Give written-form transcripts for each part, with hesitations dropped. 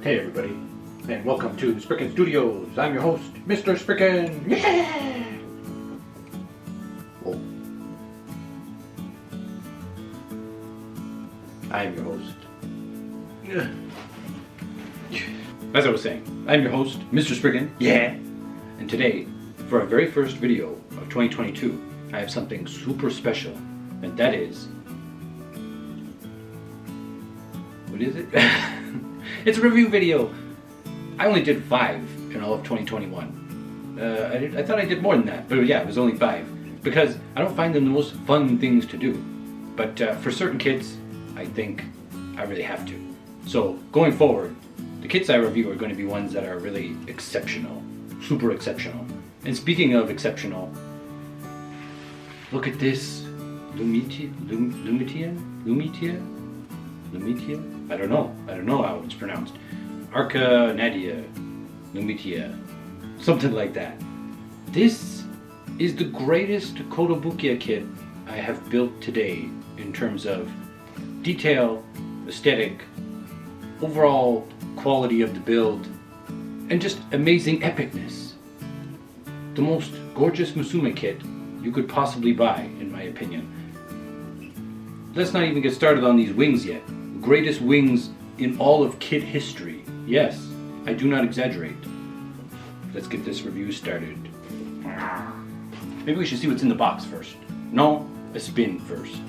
Hey everybody, and welcome to Spriken Studios. I'm your host, Mr.Spriken. Yeah! Whoa. I'm your host. As I was saying, I'm your host, Mr.Spriken. Yeah! And today, for our very first video of 2022, I have something super special, and that is... What is it? It's a review video. I only did 5 in all of 2021. I thought I did more than that, but yeah, it was only 5 because I don't find them the most fun things to do. But for certain kits, I think I really have to. So going forward, the kits I review are going to be ones that are really exceptional, super exceptional. And speaking of exceptional, look at this Lumitea? I don't know how it's pronounced. Arca Nadea Lumitea. Something like that. This is the greatest Kotobukiya kit I have built today in terms of detail, aesthetic, overall quality of the build, and just amazing epicness. The most gorgeous musume kit you could possibly buy, in my opinion. Let's not even get started on these wings yet. Greatest wings in all of kit history. Yes, I do not exaggerate. Let's get this review started. Maybe we should see what's in the box first. No, a spin first.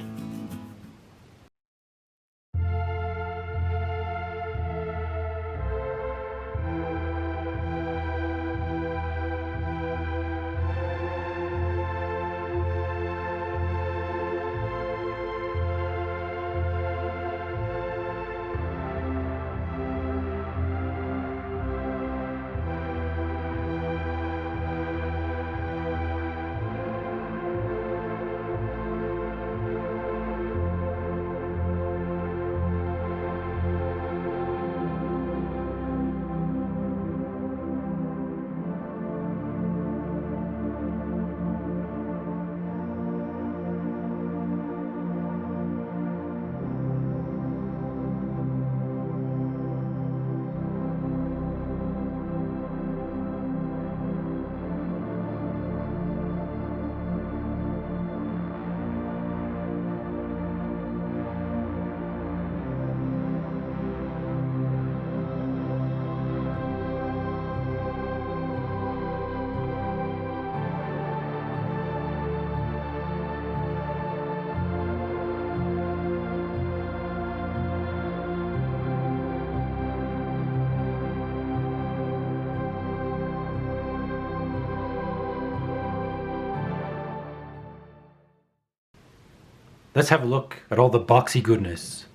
Let's have a look at all the boxy goodness.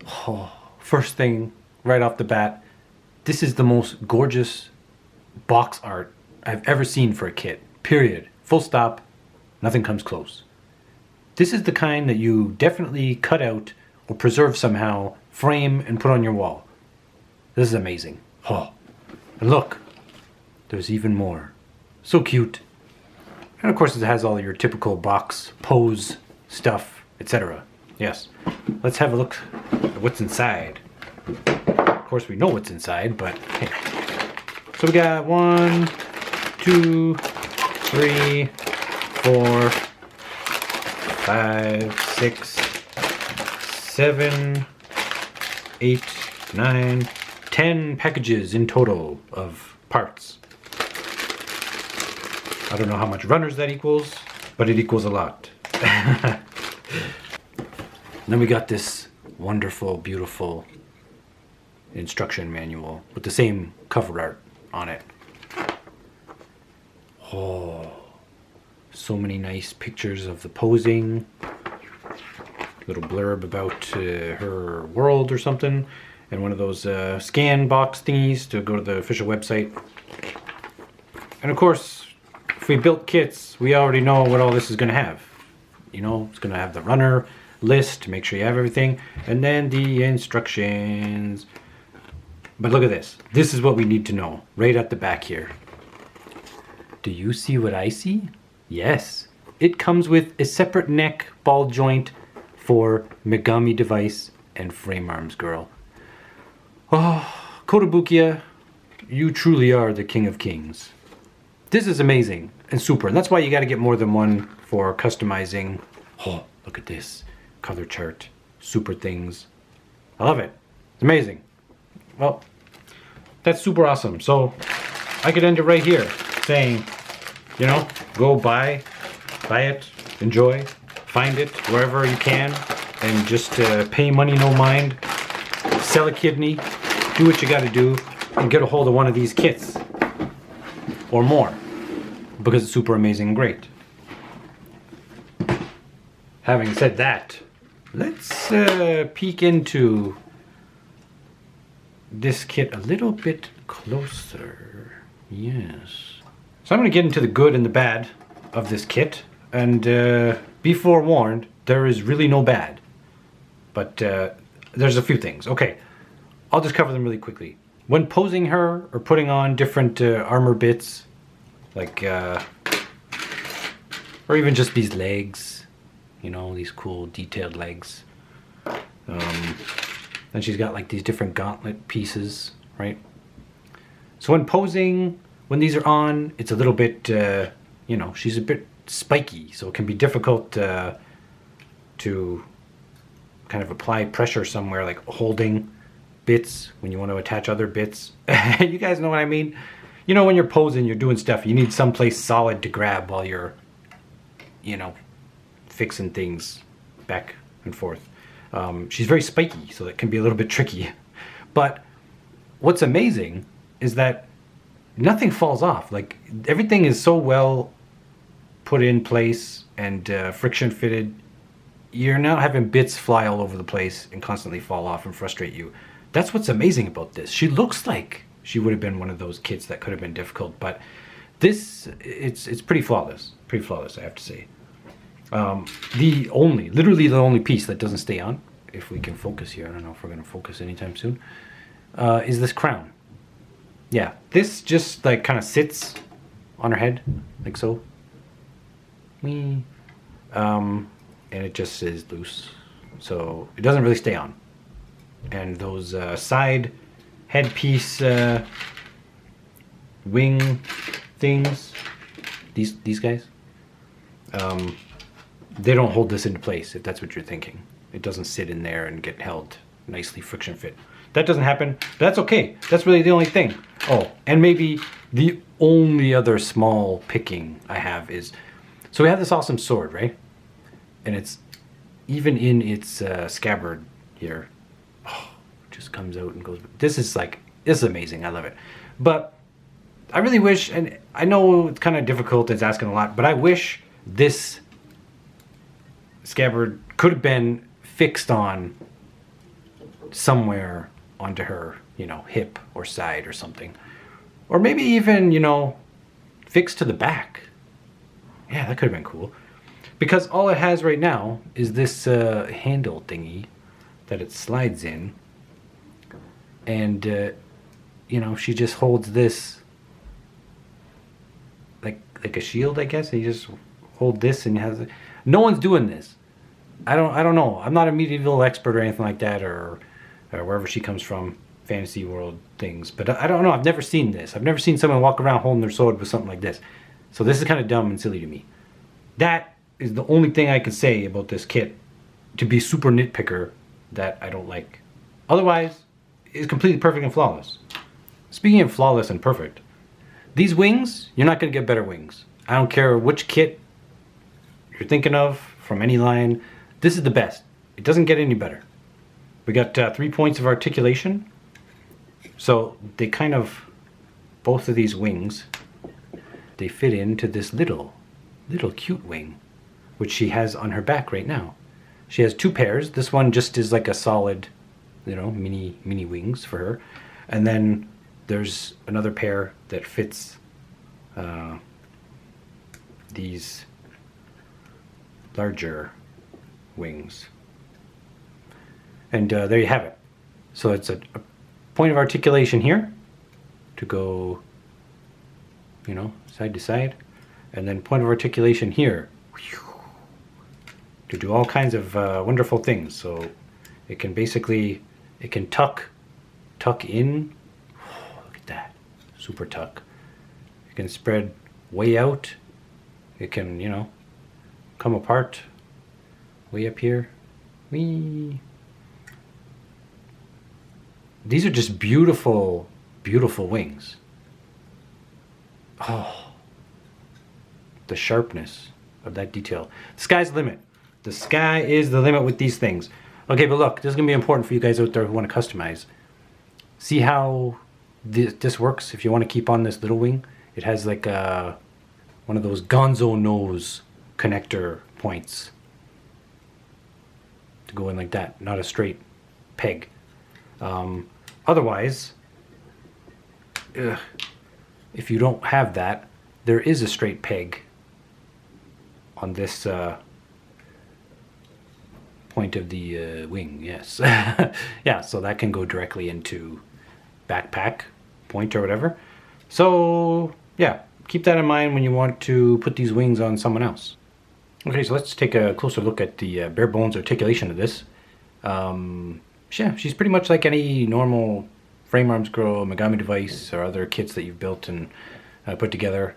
Oh, first thing, right off the bat, this is the most gorgeous box art I've ever seen for a kit. Period. Full stop. Nothing comes close. This is the kind that you definitely cut out or preserve somehow, frame, and put on your wall. This is amazing. Oh, and look, there's even more. So cute. And of course it has all your typical box pose stuff, etc. Yes. Let's have a look at what's inside. Of course we know what's inside, but hey. So we got 1, 2, 3, 4, 5, 6, 7, 8, 9, 10 packages in total of parts. I don't know how much runners that equals, but it equals a lot. Then we got this wonderful, beautiful instruction manual with the same cover art on it. Oh, so many nice pictures of the posing. Little blurb about her world or something. And one of those scan box thingies to go to the official website. And of course, if we built kits, we already know what all this is going to have. You know, it's going to have the runner list to make sure you have everything, and then the instructions. But look at this. This is what we need to know right at the back here. Do you see what I see? Yes. It comes with a separate neck ball joint for Megami device and frame arms girl. Oh, Kotobukiya, you truly are the king of kings. This is amazing and super. And that's why you got to get more than one for customizing. Oh, look at this. Color chart. Super things. I love it. It's amazing. Well, that's super awesome. So I could end it right here saying, you know, go buy it, enjoy, find it wherever you can, and just pay money no mind, sell a kidney, do what you got to do, and get a hold of one of these kits or more, because it's super amazing and great. Having said that, let's peek into this kit a little bit closer. Yes. So I'm going to get into the good and the bad of this kit, and be forewarned, there is really no bad, but there's a few things. Okay, I'll just cover them really quickly. When posing her or putting on different armor bits, like, or even just these legs, you know, these cool detailed legs. Then she's got like these different gauntlet pieces, right? So when posing, when these are on, it's a little bit, you know, she's a bit spiky, so it can be difficult to kind of apply pressure somewhere, like holding bits when you want to attach other bits. You guys know what I mean? You know, when you're posing, you're doing stuff, you need someplace solid to grab while you're, you know, fixing things back and forth. She's very spiky, so that can be a little bit tricky. But what's amazing is that nothing falls off. Like, everything is so well put in place and friction fitted. You're not having bits fly all over the place and constantly fall off and frustrate you. That's what's amazing about this. She looks like she would have been one of those kits that could have been difficult, but this, it's pretty flawless. Pretty flawless, I have to say. Literally the only piece that doesn't stay on, if we can focus here, I don't know if we're going to focus anytime soon, is this crown. Yeah, this just like kind of sits on her head, like so. And it just is loose, so it doesn't really stay on. And those side headpiece wing things, these guys, they don't hold this into place, if that's what you're thinking. It doesn't sit in there and get held nicely friction fit. That doesn't happen. That's okay. That's really the only thing. Oh, and maybe the only other small picking I have is, so we have this awesome sword, right? And it's even in its scabbard here. Oh, it just comes out and goes. This is amazing. I love it. But I really wish, and I know it's kind of difficult, it's asking a lot, but I wish this scabbard could have been fixed on somewhere onto her, you know, hip or side or something. Or maybe even, you know, fixed to the back. Yeah, that could have been cool. Because all it has right now is this handle thingy that it slides in. And, you know, she just holds this like a shield, I guess. And you just hold this and you have... No one's doing this. I don't know. I'm not a medieval expert or anything like that, or wherever she comes from, fantasy world things. But I don't know. I've never seen this. I've never seen someone walk around holding their sword with something like this. So this is kind of dumb and silly to me. That is the only thing I can say about this kit, to be super nitpicker, that I don't like. Otherwise, it's completely perfect and flawless. Speaking of flawless and perfect, these wings, you're not going to get better wings. I don't care which kit you're thinking of from any line. This is the best. It doesn't get any better. We got 3 points of articulation. So they kind of, both of these wings, they fit into this little cute wing, which she has on her back right now. She has 2 pairs. This one just is like a solid, you know, mini wings for her. And then there's another pair that fits these larger wings. And there you have it. So it's a point of articulation here to go, you know, side to side, and then point of articulation here to do all kinds of wonderful things. So it can basically, it can tuck in super tuck. It can spread way out. It can, you know, come apart way up here. Whee! These are just beautiful, beautiful wings. Oh, the sharpness of that detail. The sky's the limit. The sky is the limit with these things. Okay, but look, this is gonna be important for you guys out there who want to customize. See how this works if you want to keep on this little wing? It has like one of those gonzo nose connector points to go in like that, not a straight peg. Otherwise, if you don't have that, there is a straight peg on this point of the wing, yes. Yeah, so that can go directly into backpack point or whatever. So yeah, keep that in mind when you want to put these wings on someone else. Okay, so let's take a closer look at the bare bones articulation of this. Yeah, she's pretty much like any normal frame arms girl, Megami device, or other kits that you've built and put together.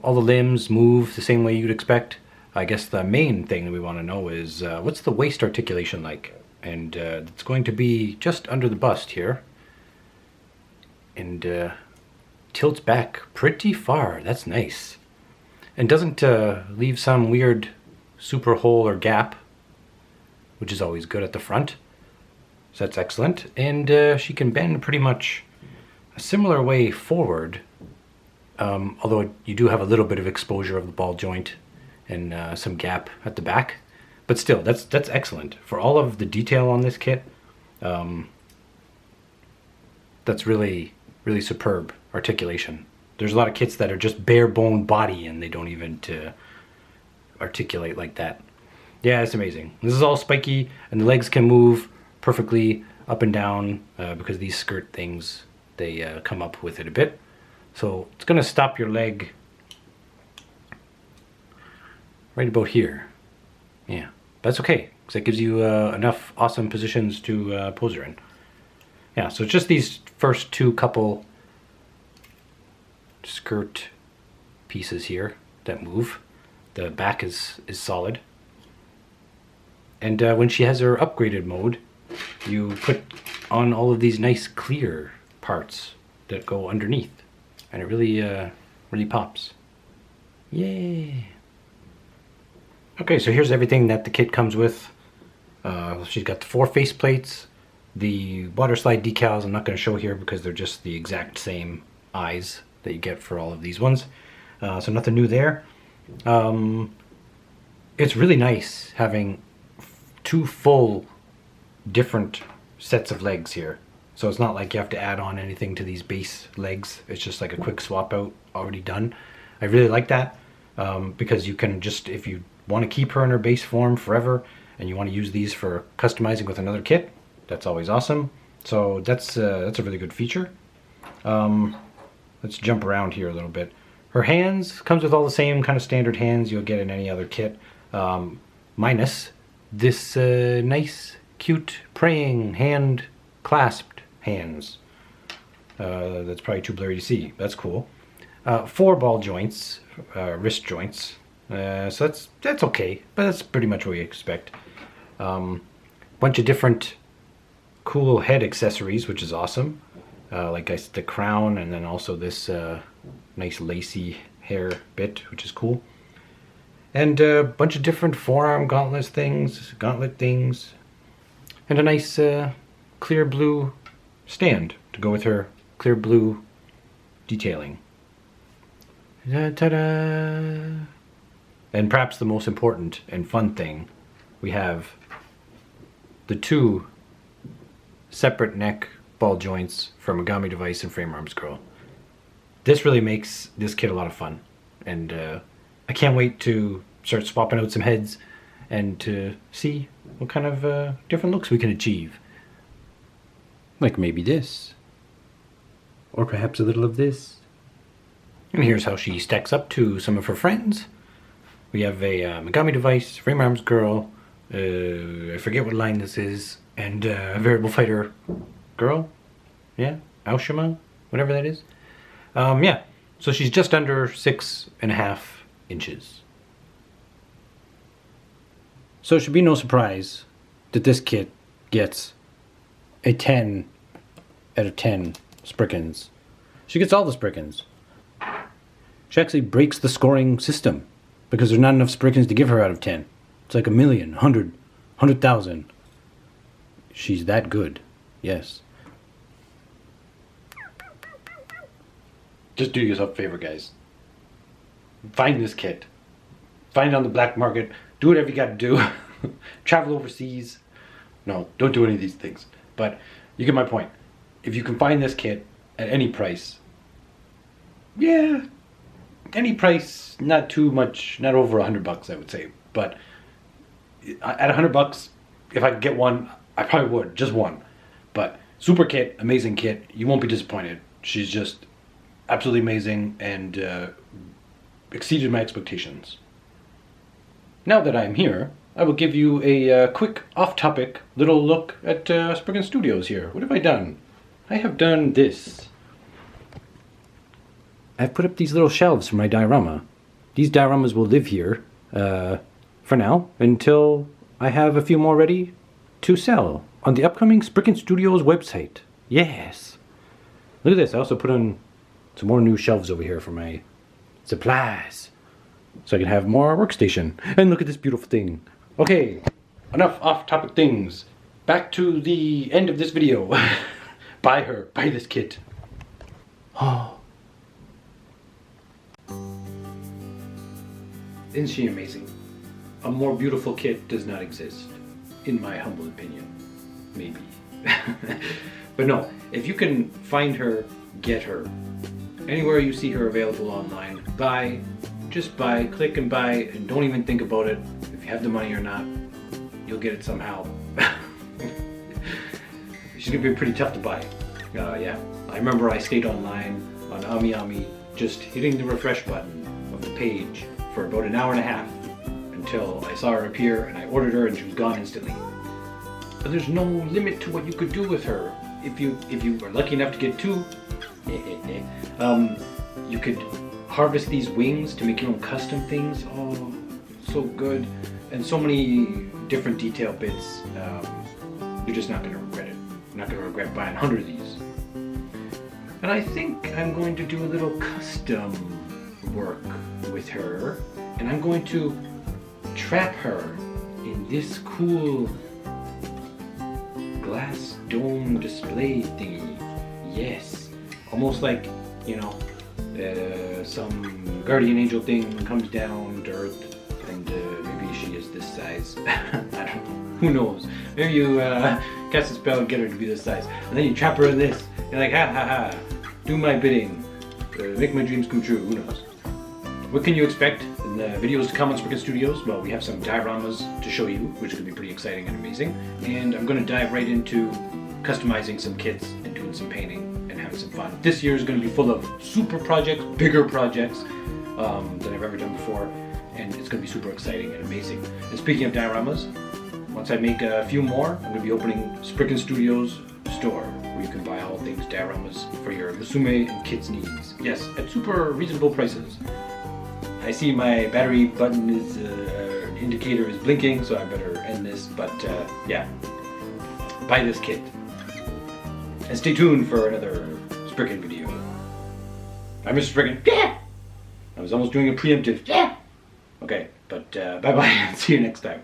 All the limbs move the same way you'd expect. I guess the main thing that we want to know is what's the waist articulation like? And it's going to be just under the bust here. And tilts back pretty far. That's nice. And doesn't leave some weird super hole or gap, which is always good at the front. So that's excellent. And she can bend pretty much a similar way forward, although you do have a little bit of exposure of the ball joint and some gap at the back. But still, that's excellent. For all of the detail on this kit, that's really, really superb articulation. There's a lot of kits that are just bare bone body and they don't even articulate like that. Yeah, it's amazing. This is all spiky and the legs can move perfectly up and down because these skirt things, they come up with it a bit. So it's gonna stop your leg right about here. Yeah, that's okay because that gives you enough awesome positions to pose her in. Yeah, so it's just these first two couple skirt pieces here that move. The back is solid. And when she has her upgraded mode, you put on all of these nice clear parts that go underneath. And it really, really pops. Yay! Okay, so here's everything that the kit comes with. She's got the 4 face plates. The water slide decals I'm not going to show here because they're just the exact same eyes that you get for all of these ones. So nothing new there. It's really nice having 2 full different sets of legs here. So it's not like you have to add on anything to these base legs. It's just like a quick swap out already done. I really like that because you can just, if you want to keep her in her base form forever and you want to use these for customizing with another kit, that's always awesome. So that's a really good feature. Let's jump around here a little bit. Her hands comes with all the same kind of standard hands you'll get in any other kit, minus this nice, cute praying hand clasped hands. That's probably too blurry to see. That's cool. 4 ball joints, wrist joints. So that's okay, but that's pretty much what we expect. Bunch of different cool head accessories, which is awesome. Like the crown, and then also this nice lacy hair bit, which is cool. And a bunch of different forearm gauntlet things, and a nice clear blue stand to go with her clear blue detailing. Ta-da! And perhaps the most important and fun thing, we have the 2 separate neck ball joints for Megami device and frame arms girl. This really makes this kit a lot of fun, and I can't wait to start swapping out some heads and to see what kind of different looks we can achieve. Like maybe this, or perhaps a little of this. And here's how she stacks up to some of her friends. We have a Megami device, frame arms girl, I forget what line this is, and variable fighter girl, yeah, Aoshima, whatever that is. Yeah, so she's just under 6.5 inches. So it should be no surprise that this kit gets a 10 out of 10 Sprikens. She gets all the Sprikens. She actually breaks the scoring system because there's not enough Sprikens to give her out of 10. It's like 1,000,000, 100,000. She's that good. Yes. Just do yourself a favor, guys. Find this kit. Find it on the black market. Do whatever you got to do. Travel overseas. No, don't do any of these things. But you get my point. If you can find this kit at any price, yeah, any price, not too much, not over $100, I would say. But at $100, if I could get one, I probably would, just one. But super kit, amazing kit. You won't be disappointed. She's just absolutely amazing and exceeded my expectations. Now that I'm here, I will give you a quick off-topic little look at Spriken Studios here. What have I done? I have done this. I've put up these little shelves for my diorama. These dioramas will live here for now until I have a few more ready to sell on the upcoming Spriken Studios website. Yes. Look at this. I also put on some more new shelves over here for my supplies, so I can have more workstation. And look at this beautiful thing. Okay, enough off-topic things. Back to the end of this video. Buy her. Buy this kit. Oh. Isn't she amazing? A more beautiful kit does not exist, in my humble opinion. Maybe. But no, if you can find her, get her. Anywhere you see her available online, buy. Just buy, click and buy, and don't even think about it. If you have the money or not, you'll get it somehow. She's gonna be pretty tough to buy. Yeah, I remember I stayed online on AmiAmi, just hitting the refresh button of the page for about an hour and a half until I saw her appear and I ordered her and she was gone instantly. But there's no limit to what you could do with her. If you were lucky enough to get two, you could harvest these wings to make your own custom things. Oh, so good. And so many different detail bits. You're just not going to regret it. You're not going to regret buying 100 of these. And I think I'm going to do a little custom work with her. And I'm going to trap her in this cool glass dome display thingy. Yes. Almost like, you know, some guardian angel thing comes down to Earth, and maybe she is this size. I don't know. Who knows? Maybe you cast a spell and get her to be this size, and then you trap her in this. You're like, ha ha ha, do my bidding, make my dreams come true. Who knows? What can you expect in the videos to come on Spriken Studios? Well, we have some dioramas to show you, which is going to be pretty exciting and amazing. And I'm going to dive right into customizing some kits and doing some painting and having some fun. This year is going to be full of super projects, bigger projects than I've ever done before. And it's going to be super exciting and amazing. And speaking of dioramas, once I make a few more, I'm going to be opening Spriken Studios store, where you can buy all things dioramas for your musume and kids needs. Yes, at super reasonable prices. I see my battery button is, indicator is blinking, so I better end this, but yeah, buy this kit. And stay tuned for another Spriken video. I'm Mr. Spriken. Yeah! I was almost doing a preemptive. Yeah! Okay, but bye-bye, see you next time.